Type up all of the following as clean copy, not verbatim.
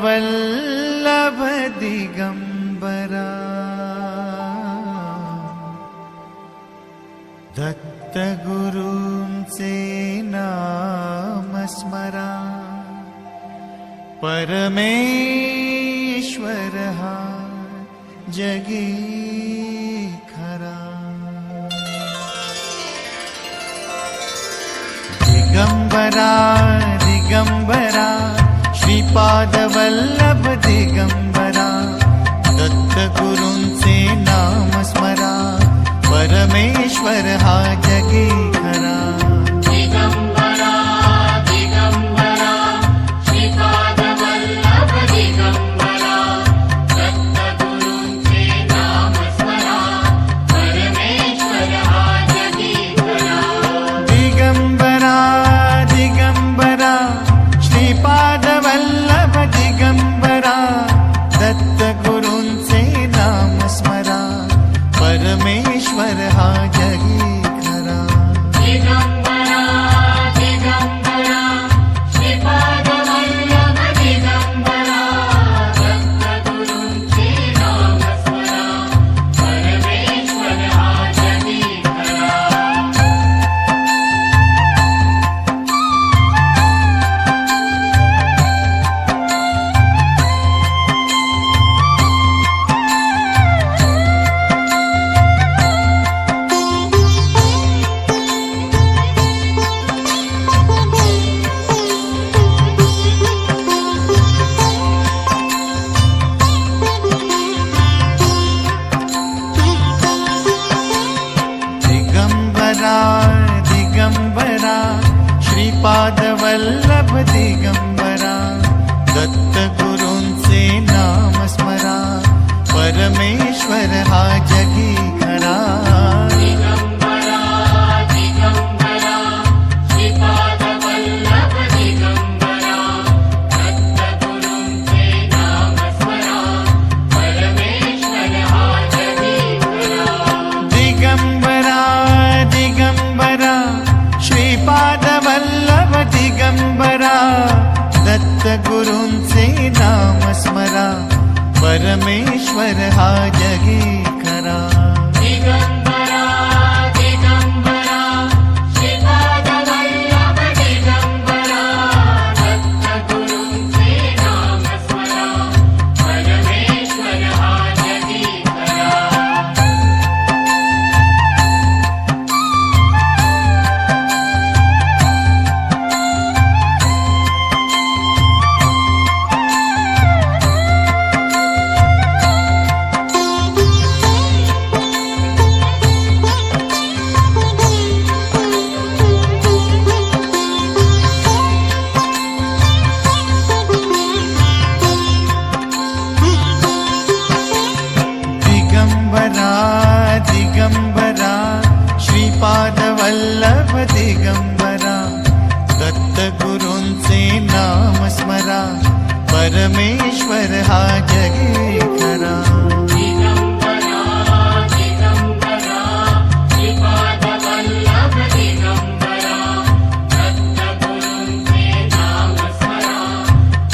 श्रीपादवल्लभ दिगंबरा दत्तगुरूंचे नाम स्मरा परमेश्वर हा जगी खरा दिगंबरा दिगंबरा श्रीपादवल्लभ दिगंबरा दत्तगुरूंचे नाम स्मरा परमेश्वर हा जगी खरा दिगंबरा दिगंबरा श्रीपादवल्लभ दिगंबरा दत्तगुरूंचे नाम स्मरा परमेश्वर हा जगी खरा दिगंबरा दिगंबरा श्रीपादवल्लभ दिगंबरा दत्तगुरूंचे नाम स्मरा परमेश्वर हा जगी खरा दिगंबरा दिगंबरा श्रीपादवल्लभ दिगंबरा दत्तगुरूंचे नाम स्मरा परमेश्वर हा जगी खरा दिगंबरा दिगंबरा श्रीपादवल्लभ दिगंबरा दत्तगुरूंचे नाम स्मरा परमेश्वर हा जगी खरा दिगंबरा दिगंबरा श्रीपादवल्लभ दिगंबरा दत्तगुरूंचे नाम स्मरा परमेश्वर हा जगी खरा दिगंबरा दिगंबरा श्रीपादवल्लभ दिगंबरा दत्तगुरूंचे नाम स्मरा परमेश्वर हा जगी खरा दिगंबरा दिगंबरा श्रीपादवल्लभ दिगंबरा दत्तगुरूंचे नाम स्मरा परमेश्वर हा जगी खरा दिगंबरा दिगंबरा श्रीपादवल्लभ दिगंबरा दत्तगुरूंचे नाम स्मरा परमेश्वर हा जगी खरा दिगंबरा दिगंबरा श्रीपादवल्लभ दिगंबरा दत्तगुरूंचे नाम स्मरा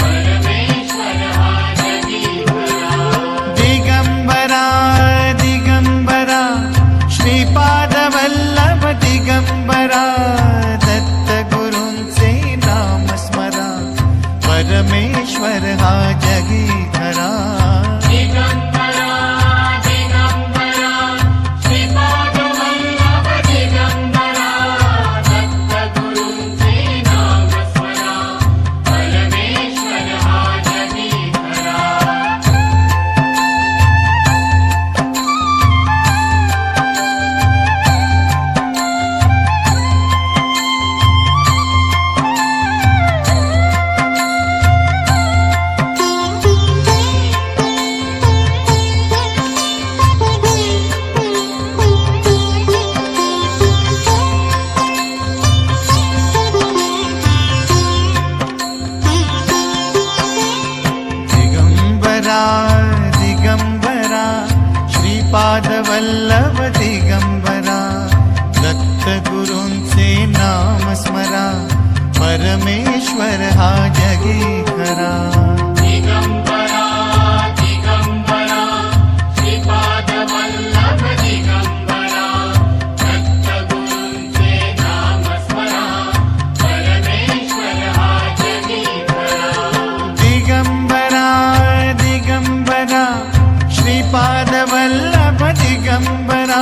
परमेश्वर हा जगी खरा दिगंबरा दिगंबरा श्रीपादवल्लभ दिगंबरा दत्तगुरूंचे नाम स्मरा परमेश्वर हा जगी खरा दिगंबरा दिगंबरा श्रीपादवल्लभ दिगंबरा दत्तगुरूंचे नाम स्मरा परमेश्वर हा जगी खरा दिगंबरा दिगंबरा श्रीपादवल्लभ दिगंबरा दत्तगुरूंचे नाम स्मरा परमेश्वर हा जगी खरा दिगंबरा दिगंबरा दिगंबरा श्रीपादवल्लभ दिगंबरा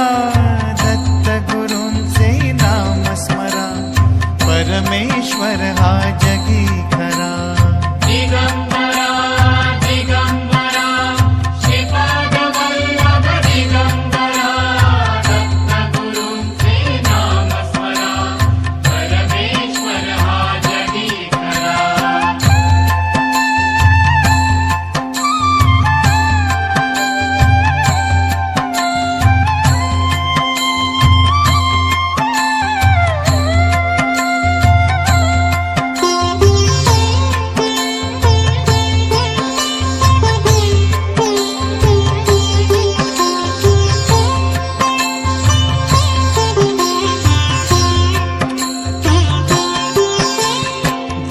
दत्तगुरूंचे नाम स्मरा परमेश्वर हा जगीधरा दिगंबरा दिगंबरा श्रीपादवल्लभ दिगंबरा दत्तगुरूंचे नाम स्मरा परमेश्वर हा जगी खरा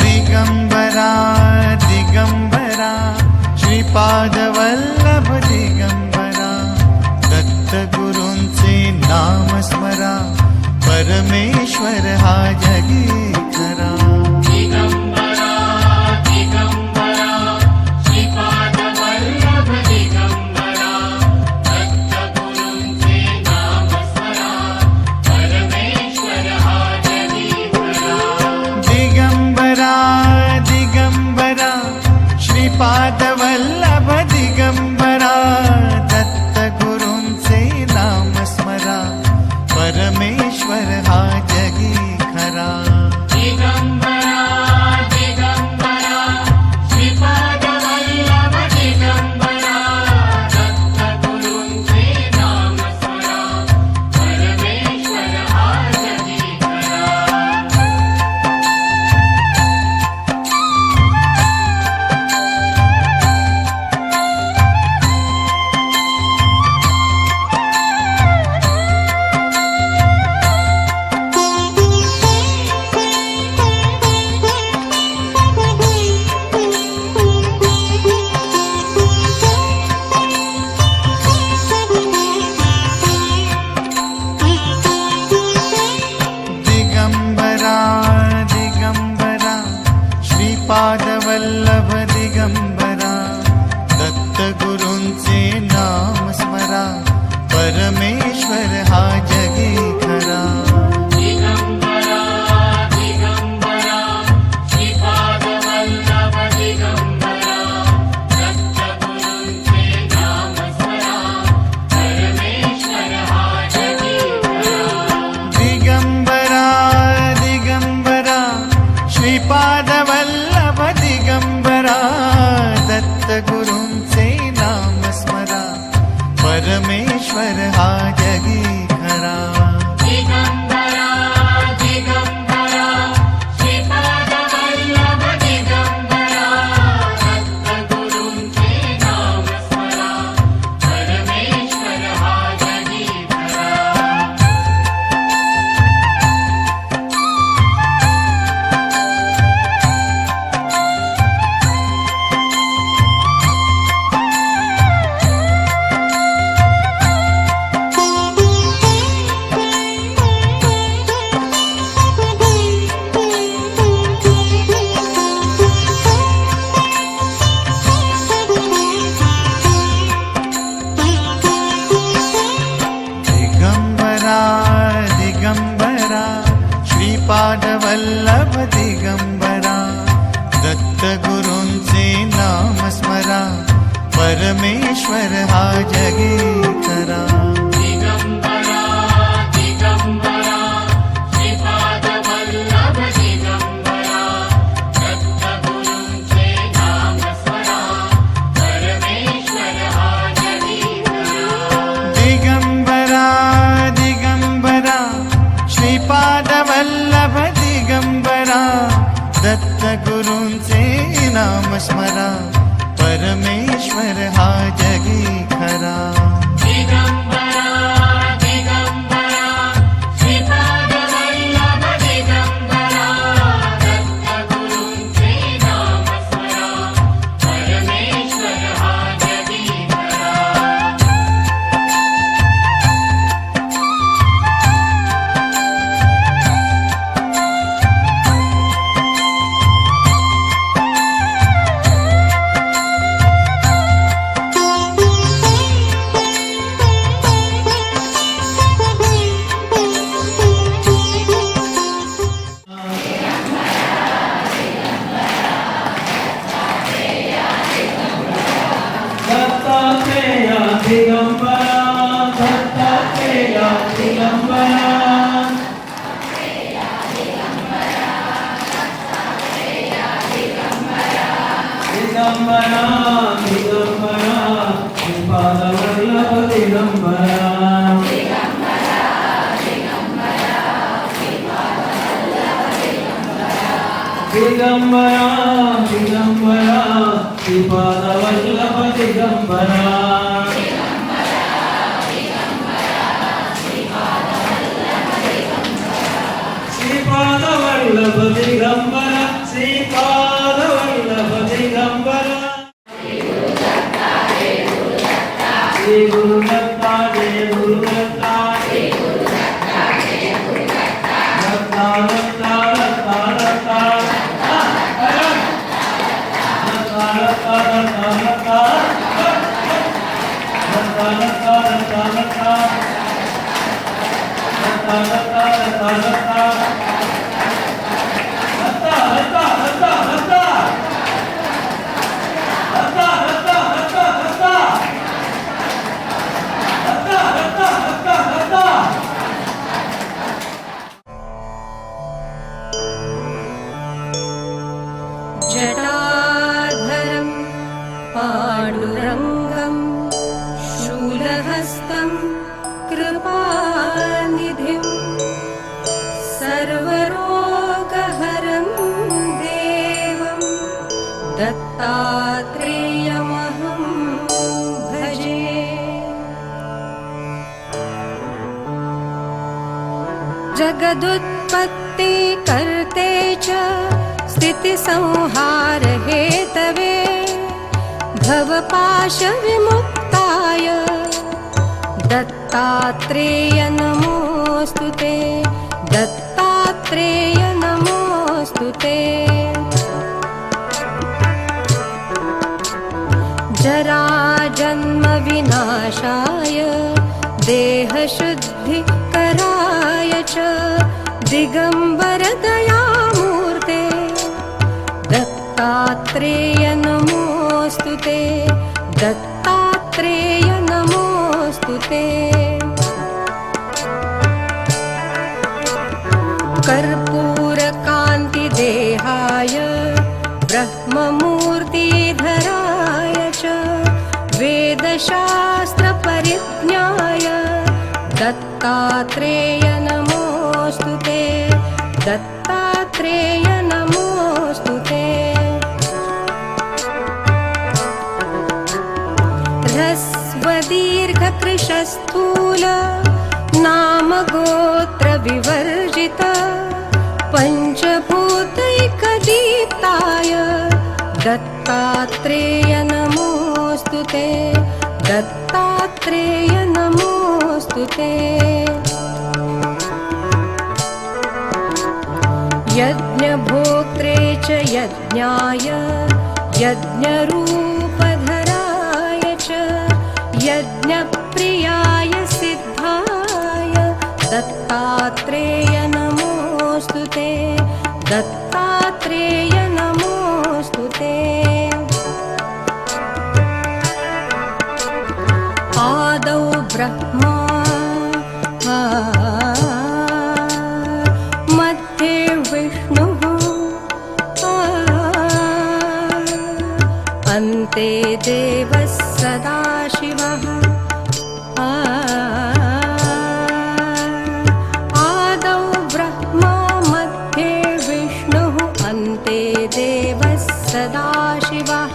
दिगंबरा दिगंबरा श्रीपादवल्लभ दिगंबरा दत्तगुरूंचे नाम स्मरा परमेश्वर हा जगीधरा दिगंबरा दिगंबरा श्रीपादवल्लभ दिगंबरा दत्तगुरूंचे नाम स्मरा परमेश्वर हा जगी खरा दिगंबरा दिगंबरा श्रीपादवल्लभ दिगंबरा दत्तगुरूंचे नाम स्मरा परमेश्वर हा जगीधरा दिगंबरा दिगंबरा श्रीपादवल्लभ दिगंबरा दत्तगुरूंचे नाम स्मरा परमेश्वर हा जगी खरा दिगंबरा दिगंबरा श्रीपादवल्लभ दिगंबरा दत्तगुरूंचे नाम स्मरा परमेश्वर हा जगीधरा दिगंबरा दिगंबरा श्रीपादवल्लभ दिगंबरा दत्तगुरूंचे नाम स्मरा परमेश्वर हा जगी खरा दिगंबरा दिगंबरा श्रीपादवल्लभ दिगंबरा दत्तगुरूंचे नाम स्मरा परमेश्वर हा जगीधरा दिगंबरा दिगंबरा श्रीपादवल्लभ दिगंबरा दत्तगुरूंचे नाम स्मरा परमेश्वर हा जगी खरा दिगंबरा दिगंबरा श्रीपादवल्लभ दिगंबरा दत्तगुरूंचे नाम स्मरा परमेश्वर हा जगीधरा दिगंबरा दिगंबरा श्रीपादवल्लभ दिगंबरा दत्तगुरूंचे नाम स्मरा परमेश्वर हा जगी खरा दिगंबरा दिगंबरा श्रीपादवल्लभ दिगंबरा दत्तगुरूंचे नाम स्मरा परमेश्वर हा जगीधरा दिगंबरा दिगंबरा श्रीपादवल्लभ दिगंबरा दत्तगुरूंचे नाम स्मरा परमेश्वर हा जगी खरा दिगंबरा दिगंबरा श्रीपादवल्लभ दिगंबरा दत्तगुरूंचे नाम स्मरा दत्तात्रेय दिगंबरा दत्तात्रेय दिगंबरा दिगंबरा दिगंबरा श्रीपादवल्लभ दिगंबरा दिगंबरा दिगंबरा श्रीपादवल्लभ दिगंबरा श्रीपादवल्लभ दिगंबरा श्रीपादवल्लभ दिगंबरा श्री गुरु दत्ता जय गुरु दत्ता दत्ता दत्ता दत्ता दत्ता जटाधरं पाण्डुरङ्गं शूलहस्तं कृपानिधिं सर्वरोगहरं देवं दत्तात्रेयमहं भजे। जगदुत्पत्ति कर्ते च स्थितिसंहार हेतवे भवपाशविमुक्ताय दत्तात्रेय नमोऽस्तु ते दत्तात्रेय नमोऽस्तु ते। जराजन्मविनाशाय देहशुद्धिकराय च दिगम्बरदयामूर्ते दत्तात्रेय नमोऽस्तु ते दत्तात्रेय नमोऽस्तु ते। कर्पूरकान्तिदेहाय ब्रह्ममूर्तिधराय च वेदशास्त्रपरिज्ञाय दत्तात्रेय नमोऽस्तु ते दत्तात्रेय नमोऽस्तु ते। ह्रस्वदीर्घकृशस्थूल नामगोत्रविवर्जित पञ्चभूतैकदीप्ताय दत्तात्रेय नमोऽस्तु ते दत्तात्रेय नमोऽस्तु ते। यज्ञभोक्त्रे च यज्ञाय यज्ञरूपधराय च यज्ञप्रियाय सिद्धाय दत्तात्रेय नमोऽस्तु ते दत्तात्रेय नमोऽस्तु ते। आदौ ब्रह्मा मध्ये विष्णुः अन्ते देवः सदाशिवः। आदौ ब्रह्मा मध्ये विष्णुः अन्ते देवः सदाशिवः।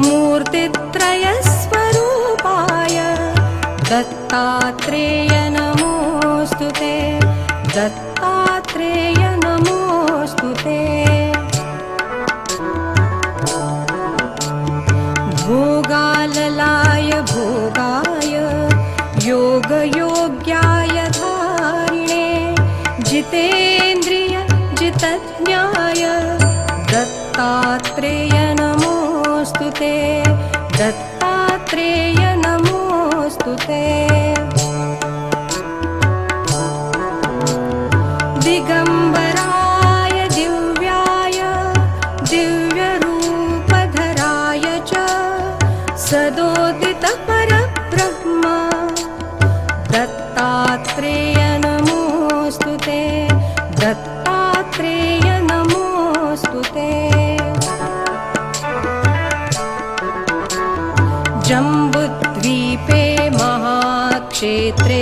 मूर्तित्रयस्वरूपाय दत्तात्रेय नमोऽस्तु ते दत्तात्रेय नमोऽस्तु ते। भोगाललाय भोगाय योगयोग्याय धारिणे जितेन्द्रिय जितज्ञाय दत्तात्रेय नमोऽस्तु ते दत्तात्रेय नमोऽस्तु ते। दिगम्बराय दिव्याय दिव्यरूपधराय च सदो परब्रह्म दत्तात्रेय नमोऽस्तु ते दत्तात्रेय नमोऽस्तु ते जम्बुद्वीपे महाक्षेत्रे